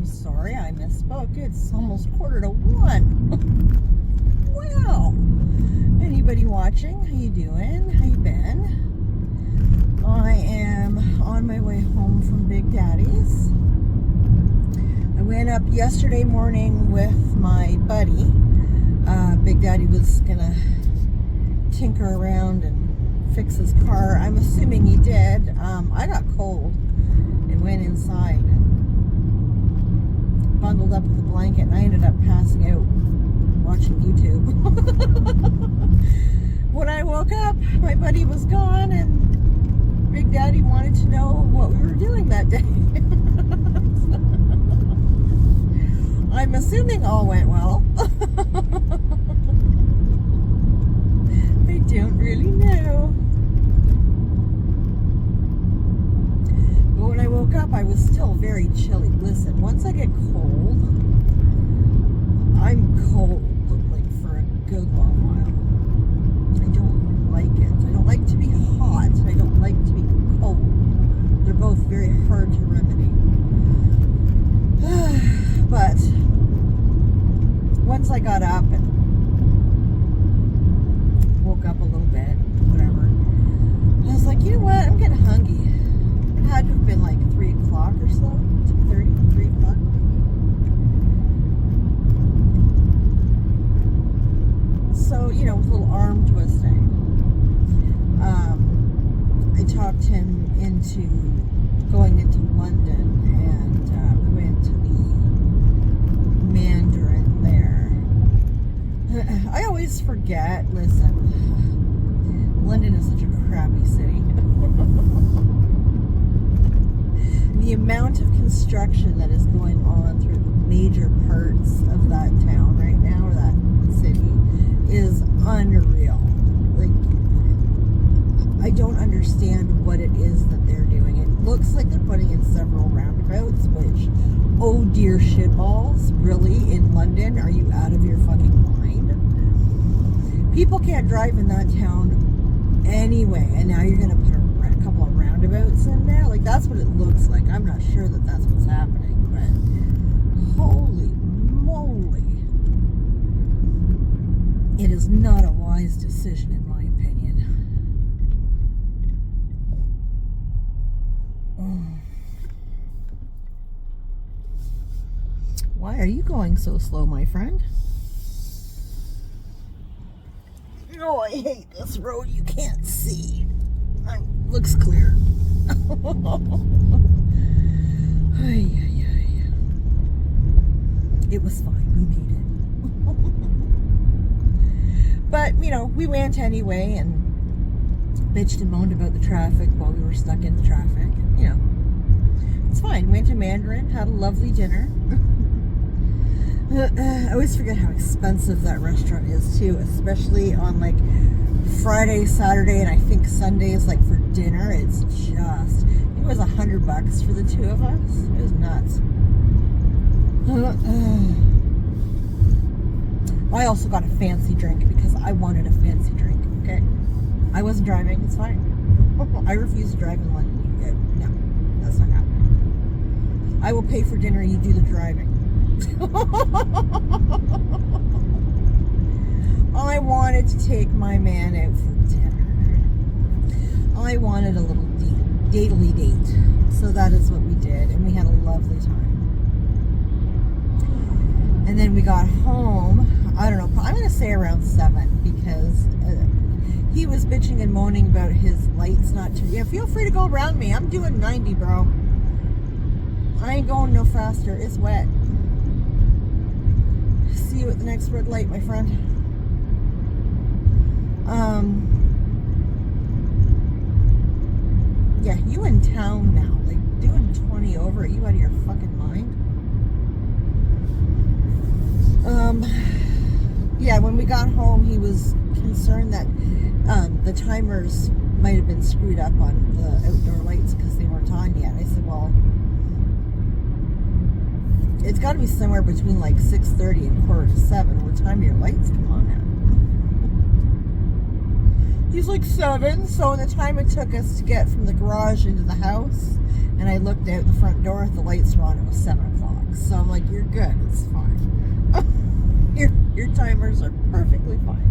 sorry, I misspoke. It's almost 1:45. Wow. Anybody watching? How you doing? How you been? I am on my way home from Big Daddy's. I went up yesterday morning with my buddy. Big Daddy was gonna tinker around and fix his car. I'm assuming he did. I got cold and went inside and bundled up with a blanket, and I ended up passing out watching YouTube. When I woke up, my buddy was gone, and Big Daddy wanted to know what we were doing that day. I'm assuming all went well. I don't really know. But when I woke up, I was still very chilly. Listen, once I get cold, I'm cold, like, for a good long while. I don't like it. I don't like to be hot. I don't like to be cold. They're both very hard to remedy. But once I got up and woke up a little bit, whatever, I was like, you know what? I'm getting hungry. It had to have been like 3 o'clock or so. 2:30, 3 o'clock. So, you know, with a little arm twisting, I talked him into going into London, and we went to the Mandarin there. I always forget, listen, London is such a crappy city. The amount of construction that is going on through the major parts of that town right now, or that city, is unreal. Like, I don't understand what it is that they're doing. It looks like they're putting in several roundabouts, which, oh dear shitballs, really, in London? Are you out of your fucking mind? People can't drive in that town anyway, and now you're going to put a couple of roundabouts in there? Like, that's what it looks like. I'm not sure that that's what's happening, but holy moly. It is not a wise decision, in my opinion. Why are you going so slow, my friend? Oh, I hate this road. You can't see. Looks clear. It was fine. We made it. But, you know, we went anyway and bitched and moaned about the traffic while we were stuck in the traffic. You know, it's fine. Went to Mandarin, had a lovely dinner. I always forget how expensive that restaurant is too, especially on like Friday, Saturday, and I think Sundays, like for dinner. It's just, it was $100 for the two of us. It was nuts. I also got a fancy drink because I wanted a fancy drink. Okay, I wasn't driving. It's fine. I refuse to drive in London. No, that's not happening. I will pay for dinner. You do the driving. I wanted to take my man out for dinner. I wanted a little dately date. So that is what we did, and we had a lovely time. And then we got home, I don't know, I'm going to say around 7, because he was bitching and moaning about his lights not turning. Yeah, feel free to go around me. I'm doing 90, bro. I ain't going no faster. It's wet. See you at the next red light, my friend. Yeah, you in town now. Like, doing 20 over. Are you out of your fucking mind? Yeah, when we got home, he was concerned that the timers might have been screwed up on the outdoor lights because they weren't on yet. I said, well, it's got to be somewhere between like 6:30 and 6:45. What time do your lights come on at? He's like 7, so in the time it took us to get from the garage into the house, and I looked out the front door, the lights were on, it was 7 o'clock. So you're good. It's fine. Your timers are perfectly fine.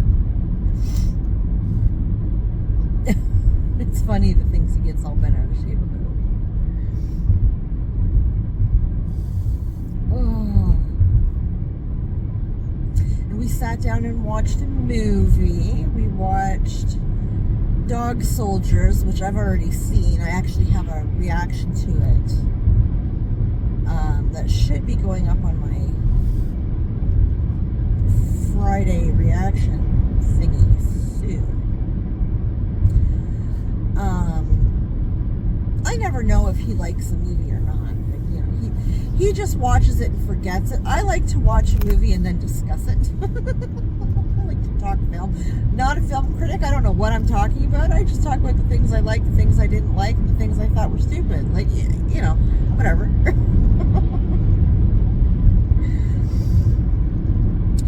It's funny the things he gets all bent out of shape about. Oh. And we sat down and watched a movie. We watched Dog Soldiers, which I've already seen. I actually have a reaction to it that should be going up on my Friday reaction thingy soon. I never know if he likes a movie or not. Like, you know, he just watches it and forgets it. I like to watch a movie and then discuss it. I like to talk film. Not a film critic. I don't know what I'm talking about. I just talk about the things I like, the things I didn't like, and the things I thought were stupid. Like, you know, whatever.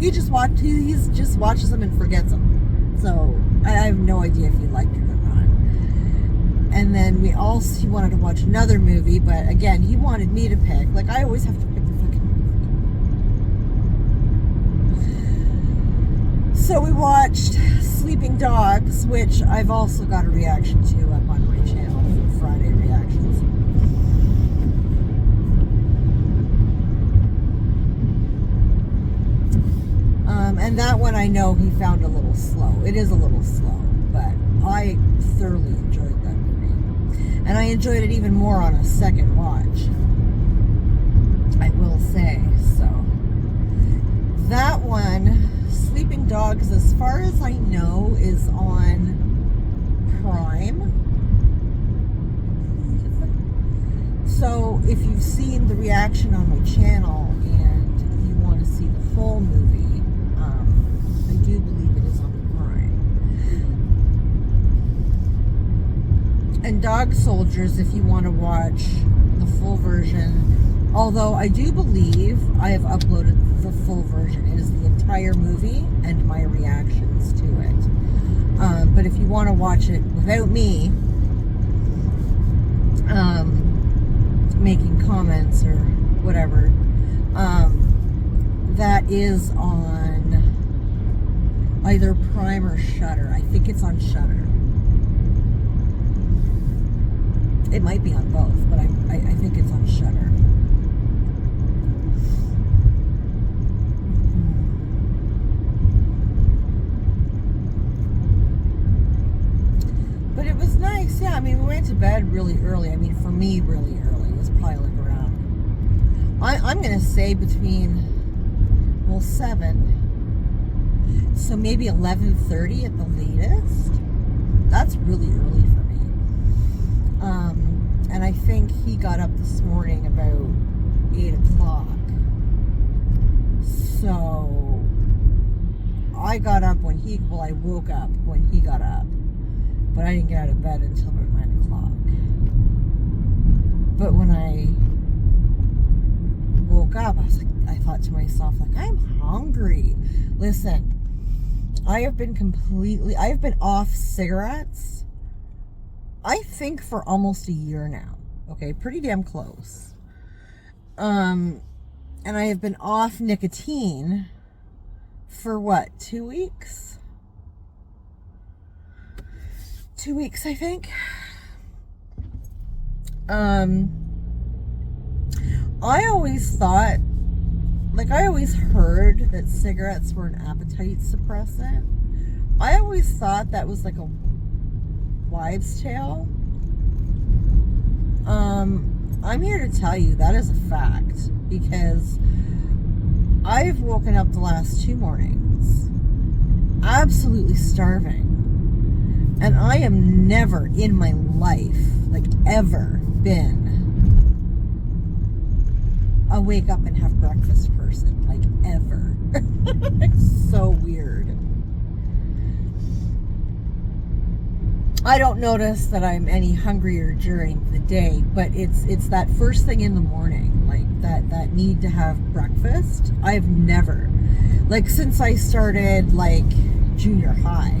He just watches them and forgets them. So I have no idea if he liked it or not. And then he wanted to watch another movie, but again, he wanted me to pick. Like, I always have to pick the fucking movie. So we watched Sleeping Dogs, which I've also got a reaction to up on my channel for Friday reactions. And that one I know he found a little slow. It is a little slow, but I thoroughly enjoyed that movie. And I enjoyed it even more on a second watch, I will say. So that one, Sleeping Dogs, as far as I know, is on Prime. So if you've seen the reaction on my channel and you want to see the whole movie, I do believe it is on Prime. And Dog Soldiers, if you want to watch the full version, although I do believe I have uploaded the full version. It is the entire movie and my reactions to it. But if you want to watch it without me making comments or whatever, that is on either Prime or Shudder. I think it's on Shudder. It might be on both, but I think it's on Shudder. But it was nice, yeah. I mean, we went to bed really early. I mean, for me, really early. It was probably like around, I'm going to say between, 7. So maybe 11:30 at the latest. That's really early for me. And I think he got up this morning about 8 o'clock. So I got up when I woke up when he got up. But I didn't get out of bed until about 9 o'clock. But when I woke up, I thought to myself, like, I'm hungry. Listen, I have been off cigarettes, I think, for almost a year now. Okay, pretty damn close. And I have been off nicotine for what, 2 weeks? 2 weeks, I think. I always thought, I always heard that cigarettes were an appetite suppressant. I always thought that was like a wives' tale. I'm here to tell you that is a fact, because I've woken up the last 2 mornings absolutely starving. And I am never in my life, ever been a wake up and have breakfast person, ever. It's so weird. I don't notice that I'm any hungrier during the day, but it's that first thing in the morning, that need to have breakfast. I've never, since I started, junior high,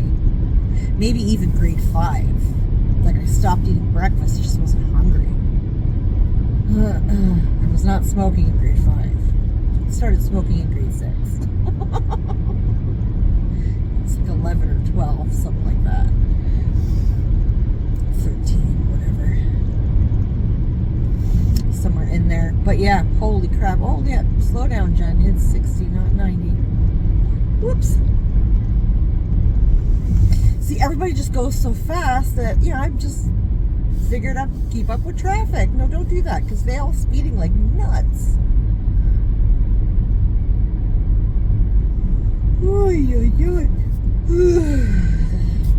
maybe even grade 5, I stopped eating breakfast, I just wasn't hungry. I was not smoking in grade 5. started smoking in grade 6. It's like 11 or 12, something like that. 13, whatever. Somewhere in there. But yeah, holy crap. Oh yeah, slow down, Jen. It's 60, not 90. Whoops. See, everybody just goes so fast that, I've just figured out keep up with traffic. No, don't do that, because they all speeding like nuts.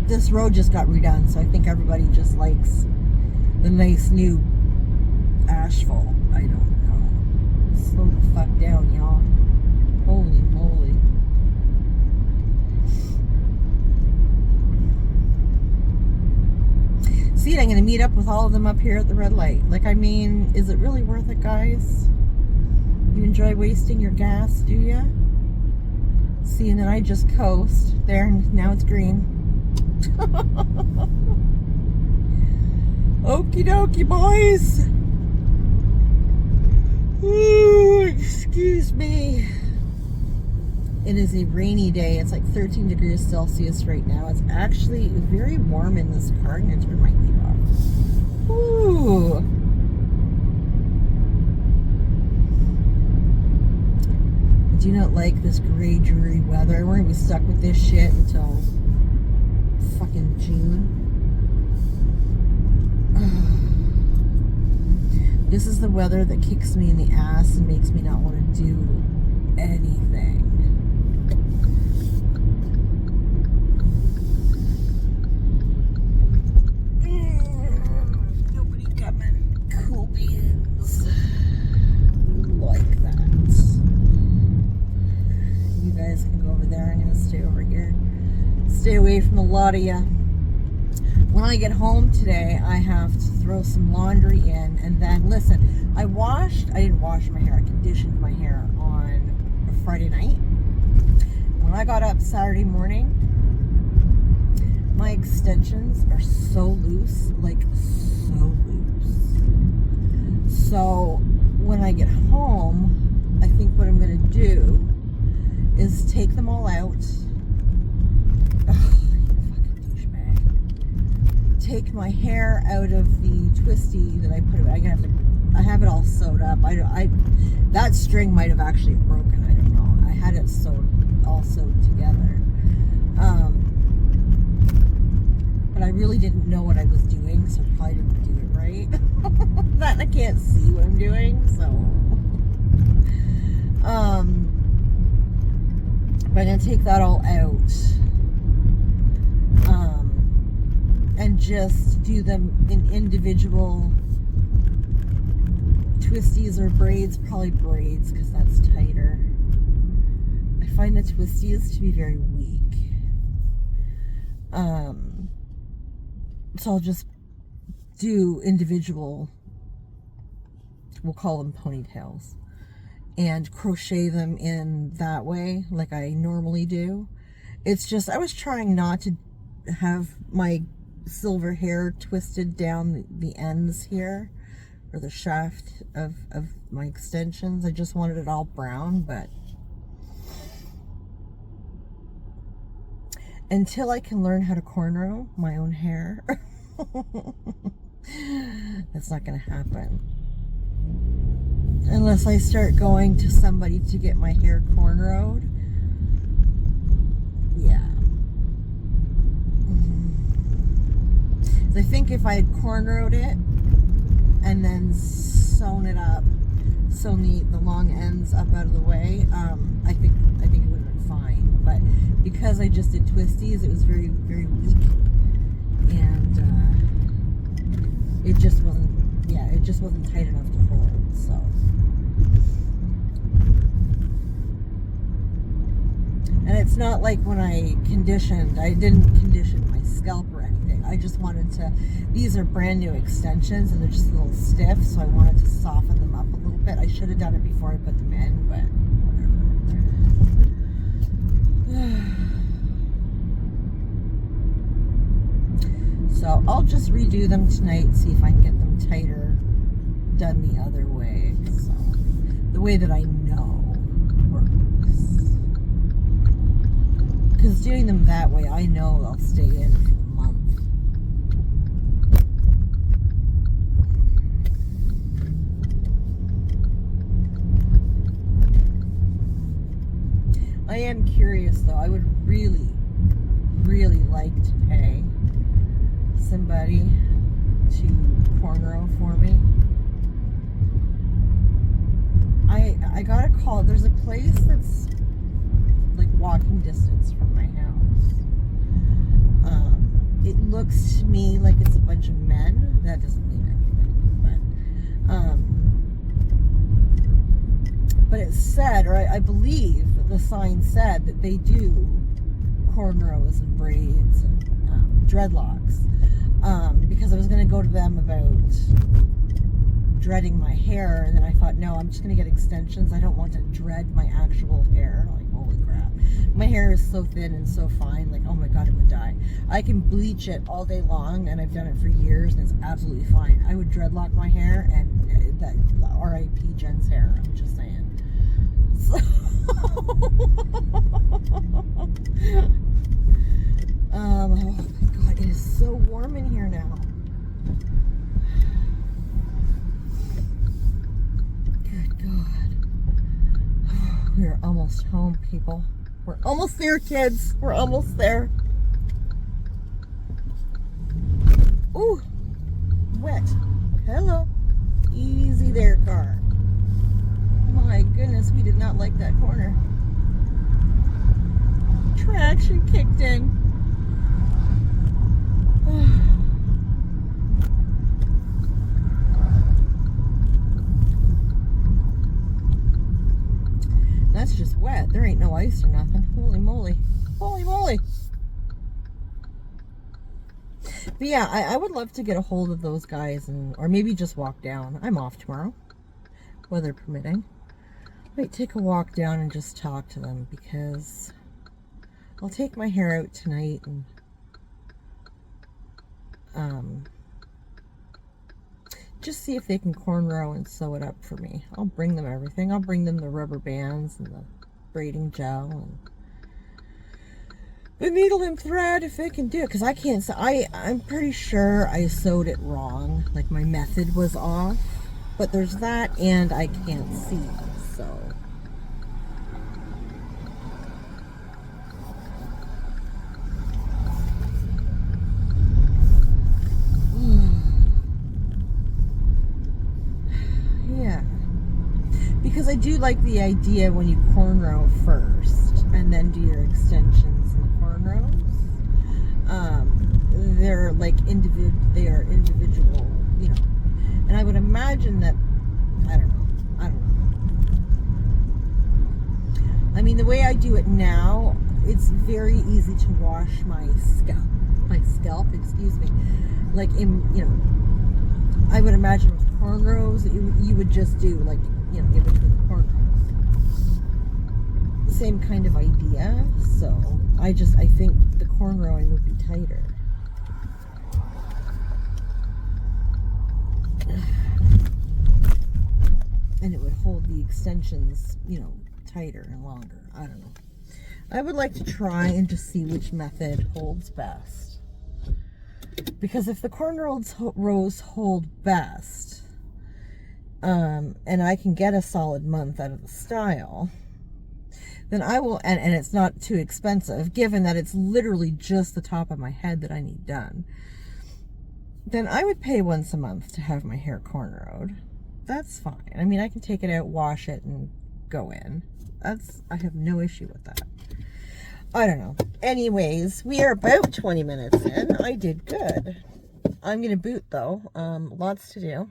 This road just got redone, so I think everybody just likes the nice new asphalt. I don't know. Slow the fuck down, y'all. Holy moly. See, I'm going to meet up with all of them up here at the red light. Like, I mean, is it really worth it, guys? You enjoy wasting your gas, do ya? See, and then I just coast. There, now it's green. Okie dokie, boys. Ooh, excuse me. It is a rainy day. It's like 13 degrees Celsius right now. It's actually very warm in this car. I'm going to turn my heat off. Ooh. I do not like this gray, dreary weather. We're going to be stuck with this shit until fucking June. This is the weather that kicks me in the ass and makes me not want to do anything. Nobody coming. Cool beans. Like that. You guys can go over there. I'm going to stay over here. Stay away from a lot of you. When I get home today, I have to throw some laundry in, and then, listen, I didn't wash my hair, I conditioned my hair on a Friday night. When I got up Saturday morning, my extensions are so loose, like so loose. So, when I get home, I think what I'm going to do is take them all out. Take my hair out of the twisty that I put away. I have it all sewed up. That string might have actually broken. I don't know. I had it all sewed together. But I really didn't know what I was doing, so I probably didn't do it right. That I can't see what I'm doing, so. But I'm gonna take that all out. And just do them in individual twisties or braids. Probably braids, because that's tighter. I find the twisties to be very weak. So I'll just do individual, we'll call them ponytails, and crochet them in that way, like I normally do. It's just, I was trying not to have my silver hair twisted down the ends here, or the shaft of my extensions. I just wanted it all brown, but until I can learn how to cornrow my own hair, that's not going to happen. Unless I start going to somebody to get my hair cornrowed. Yeah. I think if I had cornrowed it and then sewn it up, sewn the long ends up out of the way, I think it would have been fine. But because I just did twisties, it was very, very weak, and it just wasn't tight enough to hold. So. And it's not like when I conditioned, I didn't condition my scalp or anything. I just wanted to, these are brand new extensions and they're just a little stiff, so I wanted to soften them up a little bit. I should have done it before I put them in, but whatever. So I'll just redo them tonight, see if I can get them tighter, done the other way. So, the way that I know. Because doing them that way, I know they'll stay in for a month. I am curious though. I would really, really like to pay somebody to cornrow for me. I got a call. There's a place that's like walking distance from my house. It looks to me like it's a bunch of men. That doesn't mean anything, but it said, or I believe the sign said that they do cornrows and braids and dreadlocks. Because I was going to go to them about dreading my hair, and then I thought, no, I'm just going to get extensions. I don't want to dread my actual hair. Like, holy crap. My hair is so thin and so fine, like, oh my god, it would die. I can bleach it all day long, and I've done it for years, and it's absolutely fine. I would dreadlock my hair, and that R.I.P. Jen's hair, I'm just saying. So oh my god, it is so warm in here now. Good God. We're almost home, people. We're almost there, kids. We're almost there. Ooh, wet. Hello. Easy there, car. My goodness, we did not like that corner. Traction kicked in. That's just wet. There ain't no ice or nothing. Holy moly. Holy moly. But yeah, I would love to get a hold of those guys, or maybe just walk down. I'm off tomorrow, weather permitting. Might take a walk down and just talk to them, because I'll take my hair out tonight and just see if they can cornrow and sew it up for me. I'll bring them everything. I'll bring them the rubber bands and the braiding gel and the needle and thread if they can do it, because I can't. I'm pretty sure I sewed it wrong. Like, my method was off, but there's that, and I can't see, so. Because I do like the idea when you cornrow first and then do your extensions in the cornrows. They're like they are individual, you know. And I would imagine that, I don't know. I mean, the way I do it now, it's very easy to wash my scalp, excuse me. Like, I would imagine with cornrows, you would just do, like, in between the cornrows. Same kind of idea. So I think the cornrowing would be tighter. And it would hold the extensions, tighter and longer. I don't know. I would like to try and just see which method holds best. Because if the cornrows hold best, and I can get a solid month out of the style, then I will, and it's not too expensive, given that it's literally just the top of my head that I need done, then I would pay once a month to have my hair cornrowed. That's fine. I mean, I can take it out, wash it, and go in. I have no issue with that. I don't know. Anyways, we are about 20 minutes in. I did good. I'm going to boot, though. Lots to do.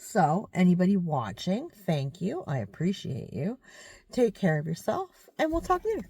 So, anybody watching, thank you. I appreciate you. Take care of yourself, and we'll talk later.